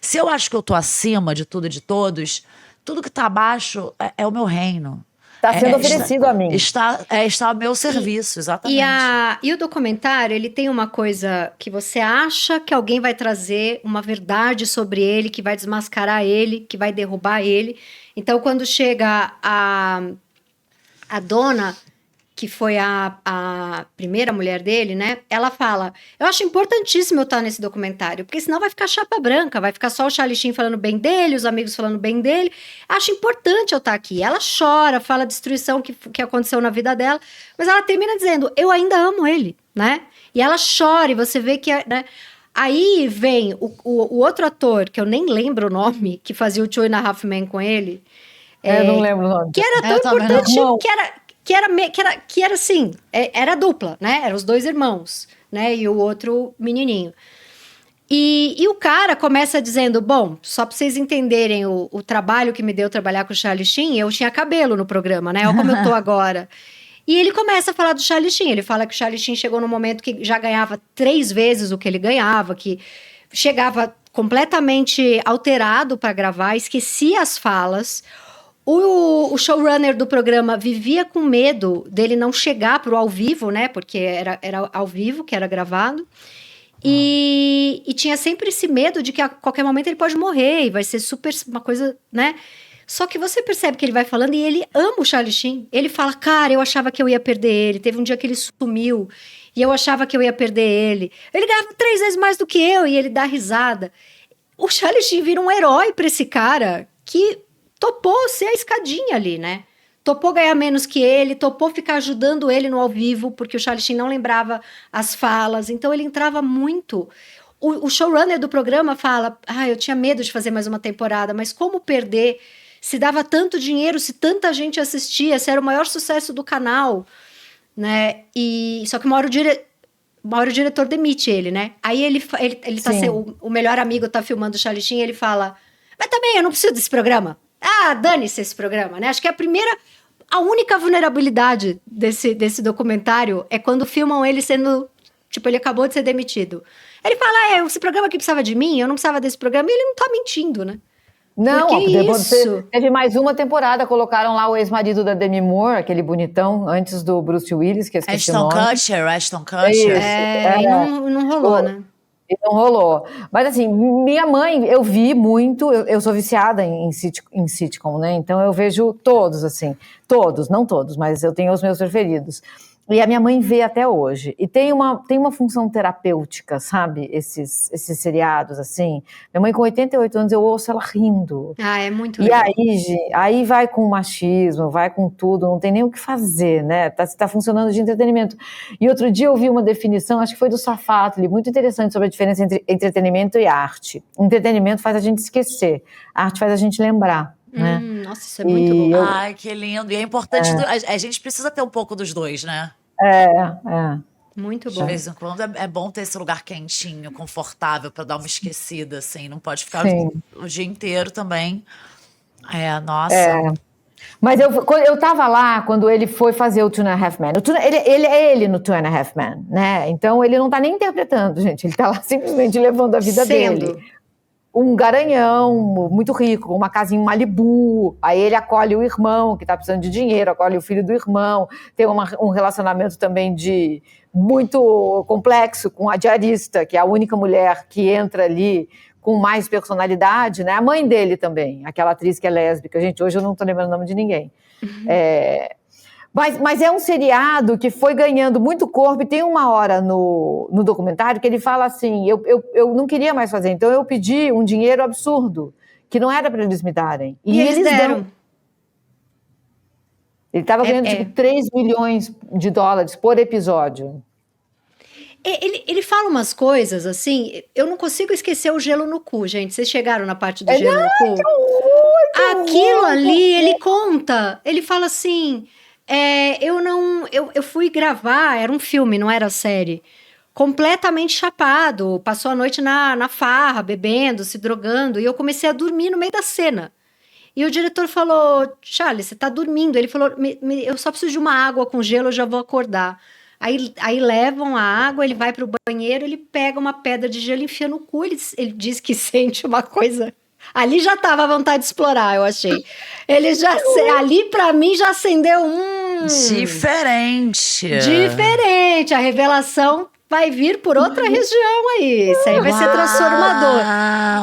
Se eu acho que eu tô acima de tudo e de todos, tudo que tá abaixo é o meu reino. Está sendo oferecido a mim. Está ao meu serviço, exatamente. E o documentário, ele tem uma coisa que você acha que alguém vai trazer uma verdade sobre ele, que vai desmascarar ele, que vai derrubar ele. Então, quando chega a dona, que foi a primeira mulher dele, né? Ela fala, eu acho importantíssimo eu estar nesse documentário, porque senão vai ficar chapa branca, vai ficar só o Charlie Sheen falando bem dele, os amigos falando bem dele. Acho importante eu estar aqui. Ela chora, fala a destruição que aconteceu na vida dela, mas ela termina dizendo, eu ainda amo ele, né? E ela chora, e você vê que... né? Aí vem o outro ator, que eu nem lembro o nome, que fazia o Two and a Half Men com ele. Eu não lembro o nome. Que era tão importante, que era assim, era dupla, né? Eram os dois irmãos, né? E o outro menininho. E o cara começa dizendo, bom, só pra vocês entenderem o trabalho que me deu trabalhar com o Charlie Sheen, eu tinha cabelo no programa, né? Olha como eu tô agora. E ele começa a falar do Charlie Sheen. Ele fala que o Charlie Sheen chegou num momento que já ganhava 3 vezes o que ele ganhava, que chegava completamente alterado para gravar, esquecia as falas. O showrunner do programa vivia com medo dele não chegar pro ao vivo, né? Porque era ao vivo, que era gravado. E tinha sempre esse medo de que a qualquer momento ele pode morrer e vai ser super uma coisa, né? Só que você percebe que ele vai falando e ele ama o Charlie Sheen. Ele fala, cara, eu achava que eu ia perder ele. Teve um dia que ele sumiu e eu achava que eu ia perder ele. Ele ganhava 3 vezes mais do que eu e ele dá risada. O Charlie Sheen vira um herói pra esse cara que topou ser a escadinha ali, né? Topou ganhar menos que ele, topou ficar ajudando ele no ao vivo, porque o Charlie Sheen não lembrava as falas, então ele entrava muito. O showrunner do programa fala, eu tinha medo de fazer mais uma temporada, mas como perder? Se dava tanto dinheiro, se tanta gente assistia, se era o maior sucesso do canal, né? Só que uma hora o diretor demite ele, né? Aí ele tá o melhor amigo tá filmando o Charlie Sheen e ele fala, mas também eu não preciso desse programa. Dane-se esse programa, né? Acho que a única vulnerabilidade desse documentário é quando filmam ele sendo, tipo, ele acabou de ser demitido. Ele fala, esse programa aqui precisava de mim, eu não precisava desse programa, e ele não tá mentindo, né? Não, isso? Teve mais uma temporada, colocaram lá o ex-marido da Demi Moore, aquele bonitão, antes do Bruce Willis, que eu esqueci o nome. Ashton Kutcher. E não rolou, né? E não rolou. Mas assim, minha mãe, eu vi muito, eu sou viciada em sitcom, né? Então eu vejo todos, assim. Todos, não todos, mas eu tenho os meus preferidos. E a minha mãe vê até hoje. E tem uma função terapêutica, sabe? Esses seriados, assim. Minha mãe com 88 anos, eu ouço ela rindo. É muito legal. E aí vai com o machismo, vai com tudo, não tem nem o que fazer, né? Tá funcionando de entretenimento. E outro dia eu vi uma definição, acho que foi do Safatli, muito interessante sobre a diferença entre entretenimento e arte. Entretenimento faz a gente esquecer, a arte faz a gente lembrar. Né? Nossa, isso é muito bom. Ai, que lindo. E é importante, a gente precisa ter um pouco dos dois, né? Muito bom. De vez em quando é bom ter esse lugar quentinho, confortável, pra dar uma esquecida, assim. Não pode ficar o dia inteiro também. Nossa. Mas eu tava lá quando ele foi fazer o Two and a Half Men. Ele é ele no Two and a Half Men, né? Então ele não tá nem interpretando, gente. Ele tá lá simplesmente levando a vida dele. Um garanhão muito rico, uma casinha em Malibu, aí ele acolhe o irmão que está precisando de dinheiro, acolhe o filho do irmão, tem um relacionamento também muito complexo com a diarista, que é a única mulher que entra ali com mais personalidade, né? A mãe dele também, aquela atriz que é lésbica. Gente, hoje eu não estou lembrando o nome de ninguém. Mas é um seriado que foi ganhando muito corpo, e tem uma hora no documentário que ele fala assim, eu não queria mais fazer, então eu pedi um dinheiro absurdo, que não era para eles me darem. E eles deram. Ele estava ganhando tipo 3 milhões de dólares por episódio. Ele fala umas coisas assim, eu não consigo esquecer o gelo no cu, gente. Vocês chegaram na parte do gelo no cu? Aquilo ali, ele conta, ele fala assim, eu fui gravar, era um filme, não era série, completamente chapado, passou a noite na farra, bebendo, se drogando, e eu comecei a dormir no meio da cena. E o diretor falou, Charles, você tá dormindo. Ele falou, eu só preciso de uma água com gelo, eu já vou acordar. Aí levam a água, ele vai pro banheiro, ele pega uma pedra de gelo e enfia no cu, ele diz que sente uma coisa... Ali já tava a vontade de explorar, eu achei. Ali pra mim já acendeu Diferente. A revelação vai vir por outra região aí. Isso aí vai ser transformador.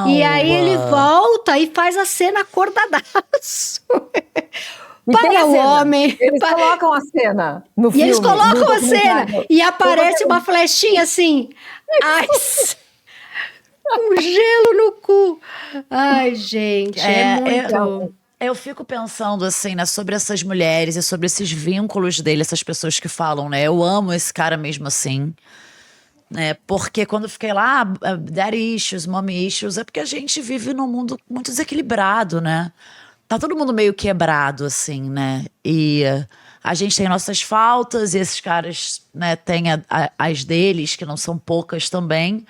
E aí ele volta e faz a cena acordadaço. Para o homem. Eles colocam a cena no filme. E eles colocam a cena. E aparece uma flechinha assim. Ai, um gelo no cu. Ai, gente, é muito... Eu fico pensando, assim, né, sobre essas mulheres e sobre esses vínculos dele, essas pessoas que falam, né? Eu amo esse cara mesmo assim. Né, porque quando eu fiquei lá, daddy issues, mommy issues, é porque a gente vive num mundo muito desequilibrado, né? Tá todo mundo meio quebrado, assim, né? E a gente tem nossas faltas e esses caras, né, têm as deles, que não são poucas também.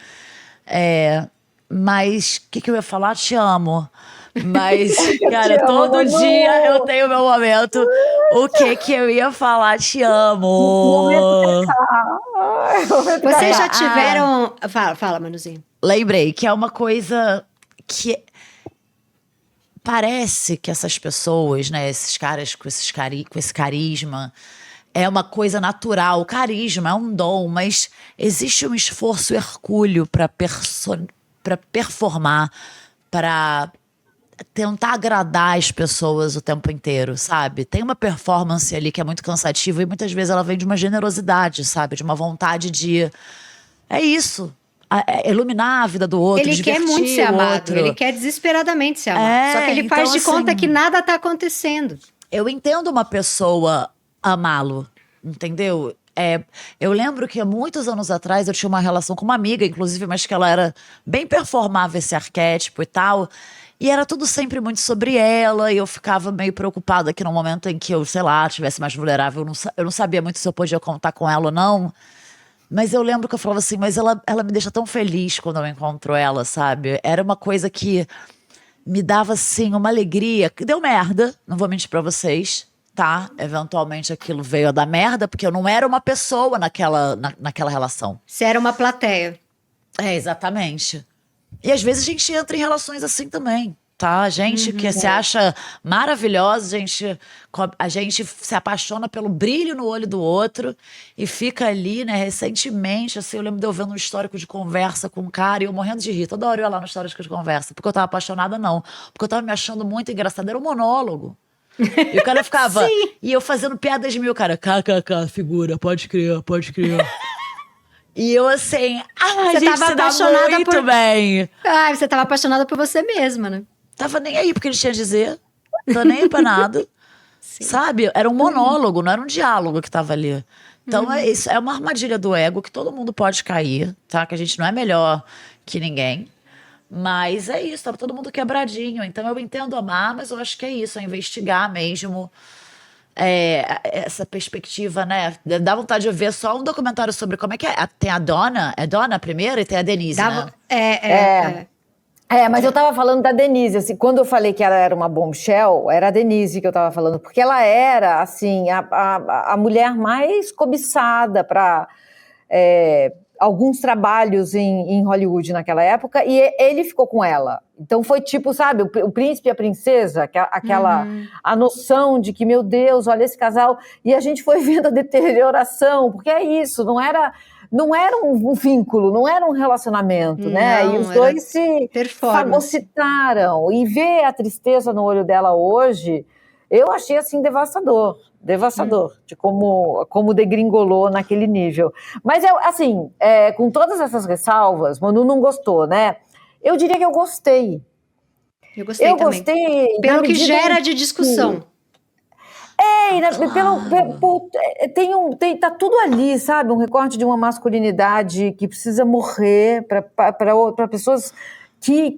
Mas, o que eu ia falar? Te amo. Mas, cara, todo dia eu tenho meu momento. O que eu ia falar? Te amo. Vocês já tiveram... Fala, Manuzinho. Lembrei que é uma coisa que... Parece que essas pessoas, né, esses caras com esse carisma, é uma coisa natural. O carisma é um dom, mas existe um esforço hercúleo para performar, para tentar agradar as pessoas o tempo inteiro, sabe? Tem uma performance ali que é muito cansativa e muitas vezes ela vem de uma generosidade, sabe? De uma vontade de... É isso. Iluminar a vida do outro, ele quer muito ser amado, ele quer desesperadamente ser amado. Só que ele faz de conta que nada tá acontecendo. Eu entendo uma pessoa amá-lo, entendeu? Eu lembro que há muitos anos atrás eu tinha uma relação com uma amiga, inclusive, mas que ela era bem performável, esse arquétipo e tal. E era tudo sempre muito sobre ela, e eu ficava meio preocupada que no momento em que eu, sei lá, estivesse mais vulnerável, eu não sabia muito se eu podia contar com ela ou não. Mas eu lembro que eu falava assim, mas ela me deixa tão feliz quando eu encontro ela, sabe? Era uma coisa que me dava, assim, uma alegria. Que deu merda, não vou mentir pra vocês, tá? Eventualmente aquilo veio a dar merda, porque eu não era uma pessoa naquela relação. Você era uma plateia. Exatamente. E às vezes a gente entra em relações assim também, tá? A gente que se acha maravilhosa, a gente se apaixona pelo brilho no olho do outro e fica ali, né? Recentemente, assim, eu lembro de eu vendo um histórico de conversa com um cara e eu morrendo de rir. Toda hora eu ia lá no histórico de conversa, porque eu tava apaixonada, não. Porque eu tava me achando muito engraçada. Era um monólogo. E o cara ficava... E eu fazendo piadas de mim, o cara... KKK, figura, pode crer. E eu assim, a gente se dá muito bem. Você tava apaixonada por você mesma, né? Tava nem aí porque ele tinha a dizer. Tô nem aí pra nada. Sabe? Era um monólogo, não era um diálogo que tava ali. Então isso é uma armadilha do ego que todo mundo pode cair, tá? Que a gente não é melhor que ninguém. Mas é isso, tava todo mundo quebradinho. Então eu entendo amar, mas eu acho que é isso, é investigar mesmo. Essa perspectiva, né? Dá vontade de ver só um documentário sobre como é que é. Tem a Donna, é Donna a primeira e tem a Denise, né? Mas eu tava falando da Denise, assim, quando eu falei que ela era uma bombshell, era a Denise que eu tava falando, porque ela era, assim, a mulher mais cobiçada para alguns trabalhos em Hollywood naquela época, e ele ficou com ela. Então foi tipo, sabe, o príncipe e a princesa, a noção de que, meu Deus, olha esse casal, e a gente foi vendo a deterioração, porque é isso, não era um vínculo, não era um relacionamento, né? E os dois se fagocitaram. E ver a tristeza no olho dela hoje, Eu achei, assim, devastador, de como degringolou naquele nível. Mas, assim, com todas essas ressalvas, Manu não gostou, né? Eu diria que eu gostei. Eu gostei também. Gostei pelo que gera de discussão. Tá tudo ali, sabe? Um recorte de uma masculinidade que precisa morrer para pessoas que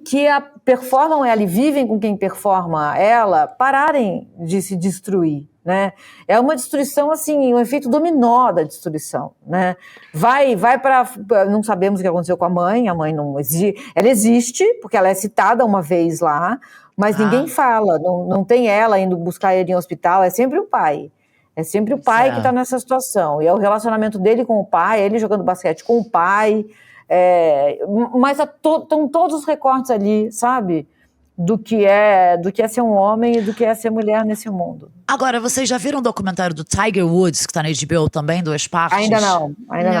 performam ela e vivem com quem performa ela pararem de se destruir, né? É uma destruição, assim, um efeito dominó da destruição, né? Vai para... Não sabemos o que aconteceu com a mãe não existe. Ela existe, porque ela é citada uma vez lá, mas ninguém fala, não tem ela indo buscar ele em hospital, é sempre o pai. É sempre o pai que está nessa situação. E é o relacionamento dele com o pai, ele jogando basquete com o pai. Mas estão todos os recortes ali, sabe? Do que é ser um homem e do que é ser mulher nesse mundo. Agora, vocês já viram o documentário do Tiger Woods, que tá na HBO também, 2 partes? Ainda não.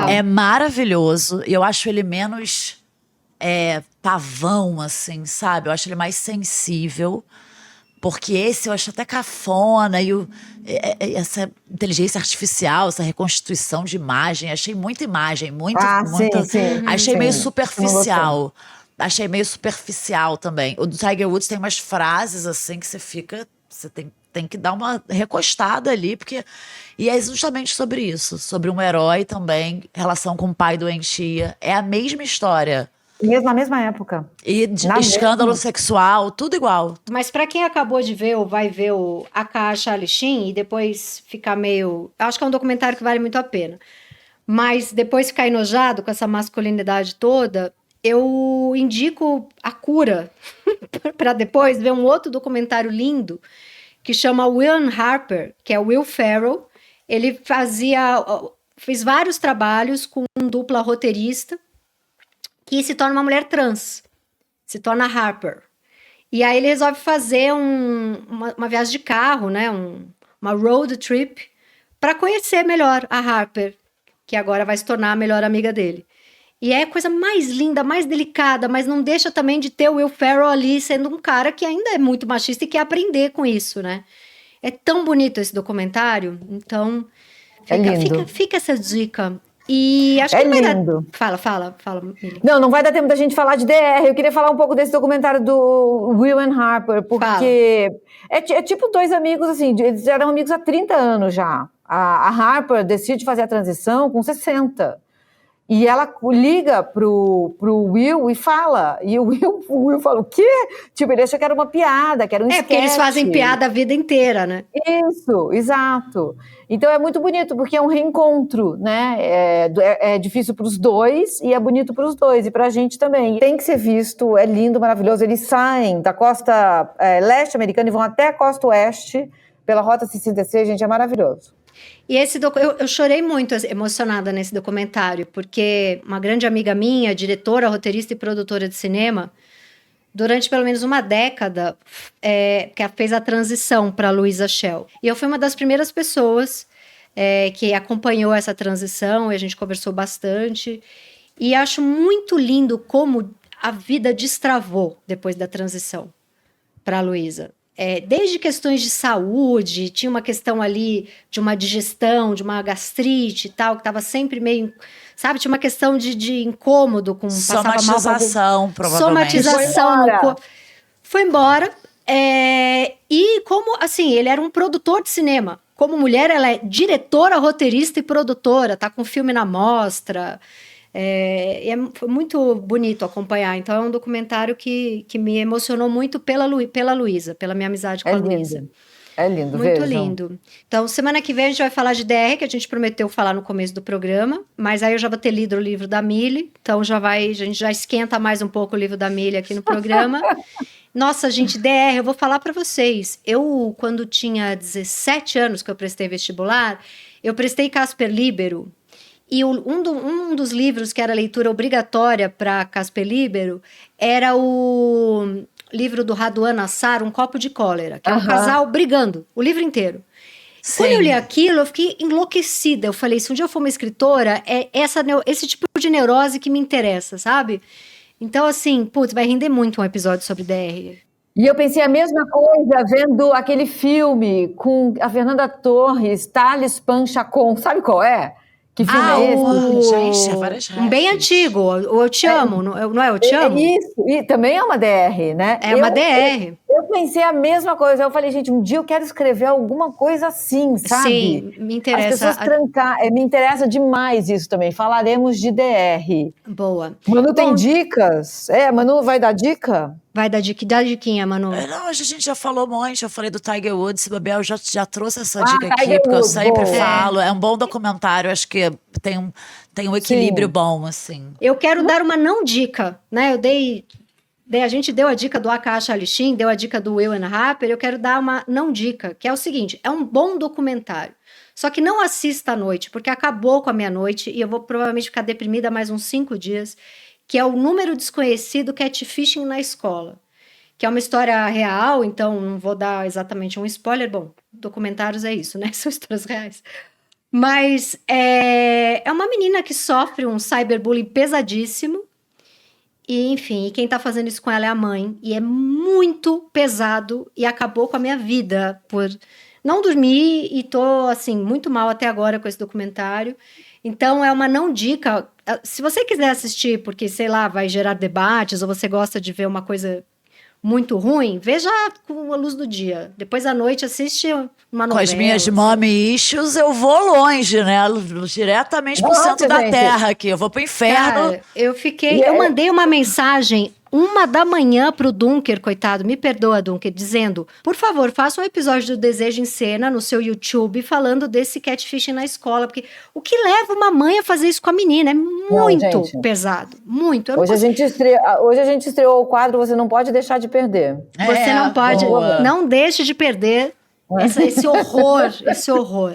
É maravilhoso. E eu acho ele menos pavão, assim, sabe? Eu acho ele mais sensível. Porque esse eu acho até cafona. E essa inteligência artificial, essa reconstituição de imagem. Achei muita imagem, sim. Achei Sim, meio superficial. Achei meio superficial também. O do Tiger Woods tem umas frases assim que você tem que dar uma recostada ali, porque... E é justamente sobre isso, sobre um herói também, relação com o pai doentia. É a mesma história. Na mesma época. E escândalo sexual, tudo igual. Mas para quem acabou de ver ou vai ver o A.K.A. Charlie Sheen e depois ficar meio... Acho que é um documentário que vale muito a pena. Mas depois ficar enojado com essa masculinidade toda, eu indico A Cura para depois ver um outro documentário lindo que chama Will Harper, que é Will Ferrell. Ele fez vários trabalhos com dupla roteirista que se torna uma mulher trans, se torna Harper. E aí ele resolve fazer uma viagem de carro, né? Uma road trip, para conhecer melhor a Harper, que agora vai se tornar a melhor amiga dele. E é a coisa mais linda, mais delicada, mas não deixa também de ter o Will Ferrell ali sendo um cara que ainda é muito machista e quer aprender com isso, né? É tão bonito esse documentário, então fica essa dica. E acho que não vai lindo. Fala, Mili. Não vai dar tempo da gente falar de DR. Eu queria falar um pouco desse documentário do Will and Harper, porque é tipo 2 amigos, assim, eles eram amigos há 30 anos já. A Harper decide fazer a transição com 60. E ela liga pro Will e fala. E o Will fala, o quê? Tipo, ele acha que era uma piada, que era um sketch. Porque eles fazem piada a vida inteira, né? Isso, exato. Então é muito bonito, porque é um reencontro, né? É difícil para os dois e é bonito para os dois. E para a gente também. Tem que ser visto, é lindo, maravilhoso. Eles saem da costa leste americana e vão até a costa oeste pela Rota 66, gente, é maravilhoso. E eu chorei muito emocionada nesse documentário, porque uma grande amiga minha, diretora, roteirista e produtora de cinema, durante pelo menos uma década, que fez a transição para Louisa Shell. E eu fui uma das primeiras pessoas que acompanhou essa transição, e a gente conversou bastante. E acho muito lindo como a vida destravou depois da transição para a Louisa. Desde questões de saúde, tinha uma questão ali de uma digestão, de uma gastrite e tal, que estava sempre meio, sabe, tinha uma questão de incômodo com somatização, provavelmente. Somatização no corpo. Foi embora. E como, assim, ele era um produtor de cinema. Como mulher, ela é diretora, roteirista e produtora, tá com filme na mostra. Foi muito bonito acompanhar. Então, é um documentário que me emocionou muito pela Luísa, pela minha amizade com a Luísa. É lindo, muito lindo. Então, semana que vem a gente vai falar de DR, que a gente prometeu falar no começo do programa, mas aí eu já vou ter lido o livro da Mili, então a gente já esquenta mais um pouco o livro da Mili aqui no programa. Nossa, gente, DR, eu vou falar para vocês. Eu, quando tinha 17 anos que eu prestei vestibular, eu prestei Casper Líbero. E um dos livros que era leitura obrigatória para Casper Líbero era o livro do Raduan Assar, Um Copo de Cólera, que é um casal brigando, o livro inteiro. Sim. Quando eu li aquilo, eu fiquei enlouquecida. Eu falei, se um dia eu for uma escritora, é esse tipo de neurose que me interessa, sabe? Então, assim, vai render muito um episódio sobre DR. E eu pensei a mesma coisa vendo aquele filme com a Fernanda Torres, Thales Panchacon, sabe qual é? Que filme é esse? Gente, é várias um bem refs. antigo, o Eu Te Amo, não é Eu Te Amo? Isso, e também é uma DR, né? É uma DR. Eu pensei a mesma coisa. Eu falei, gente, um dia eu quero escrever alguma coisa assim, sabe? Sim, me As interessa. pessoas trancar. Me interessa demais isso também. Falaremos de DR. Boa. Manu tem Bom, dicas? Manu vai dar dica? vai dar dá diquinha, Manu. Não, a gente já falou um monte. Eu falei do Tiger Woods, se bobear, eu já trouxe essa Ah, dica aqui, Tiger porque eu Woods, sempre boa. falo. É um bom documentário, acho que tem um equilíbrio Sim. bom, assim. Eu quero dar uma não dica, né? A gente deu a dica do Akash Alishin, deu a dica do Will and Harper, eu quero dar uma não dica, que é o seguinte, é um bom documentário, só que não assista à noite, porque acabou com a minha noite e eu vou provavelmente ficar deprimida mais uns 5 dias, que é o Número Desconhecido Catfishing na Escola, que é uma história real, então não vou dar exatamente um spoiler, bom, documentários é isso, né? São histórias reais. Mas é uma menina que sofre um cyberbullying pesadíssimo, e, enfim, quem tá fazendo isso com ela é a mãe. E é muito pesado e acabou com a minha vida por não dormir e tô, assim, muito mal até agora com esse documentário. Então, é uma não dica. Se você quiser assistir porque, sei lá, vai gerar debates ou você gosta de ver uma coisa muito ruim, veja com a luz do dia. Depois à noite assiste uma novela. Com as minhas sabe? mommy issues, eu vou longe, né? Diretamente pro Nossa, centro da gente. terra aqui. Eu vou pro inferno. Cara, eu mandei uma mensagem 1 da manhã pro Dunker, coitado, me perdoa, Dunker, dizendo, por favor, faça um episódio do Desejo em Cena no seu YouTube falando desse catfishing na escola, porque o que leva uma mãe a fazer isso com a menina é muito gente. pesado, muito. Eu não Hoje a gente estreou o quadro Você Não Pode Deixar de Perder. Você não pode, boa. não deixe de perder esse horror, esse horror.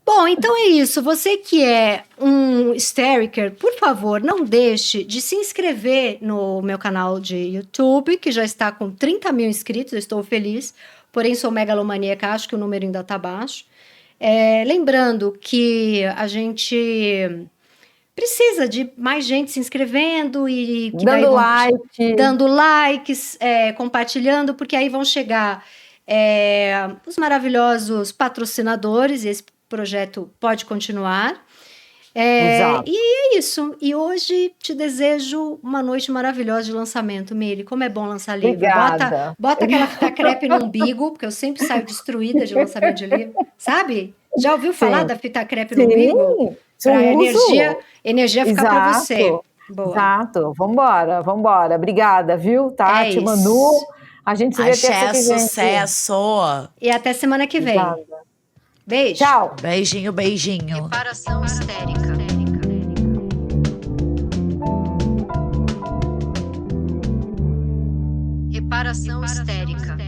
Bom, então é isso. Você que é um Hysteriker, por favor, não deixe de se inscrever no meu canal de YouTube, que já está com 30 mil inscritos, eu estou feliz. Porém, sou megalomaníaca, acho que o número ainda está baixo. Lembrando que a gente precisa de mais gente se inscrevendo e que daí dando likes, compartilhando, porque aí vão chegar os maravilhosos patrocinadores, e esse projeto pode continuar. Exato. E é isso. E hoje te desejo uma noite maravilhosa de lançamento, Miri. Como é bom lançar livro. Obrigada. Bota aquela fita crepe no umbigo, porque eu sempre saio destruída de lançamento de livro. Sabe? Já ouviu falar da fita crepe no umbigo? Pra energia ficar pra você. Boa. Exato. Vambora. Obrigada, viu, Tati, Manu. A gente se vê terça que vem. Sucesso! E até semana que vem. Obrigada. Beijo. Tchau. Beijinho. Reparação histérica. Reparação histérica.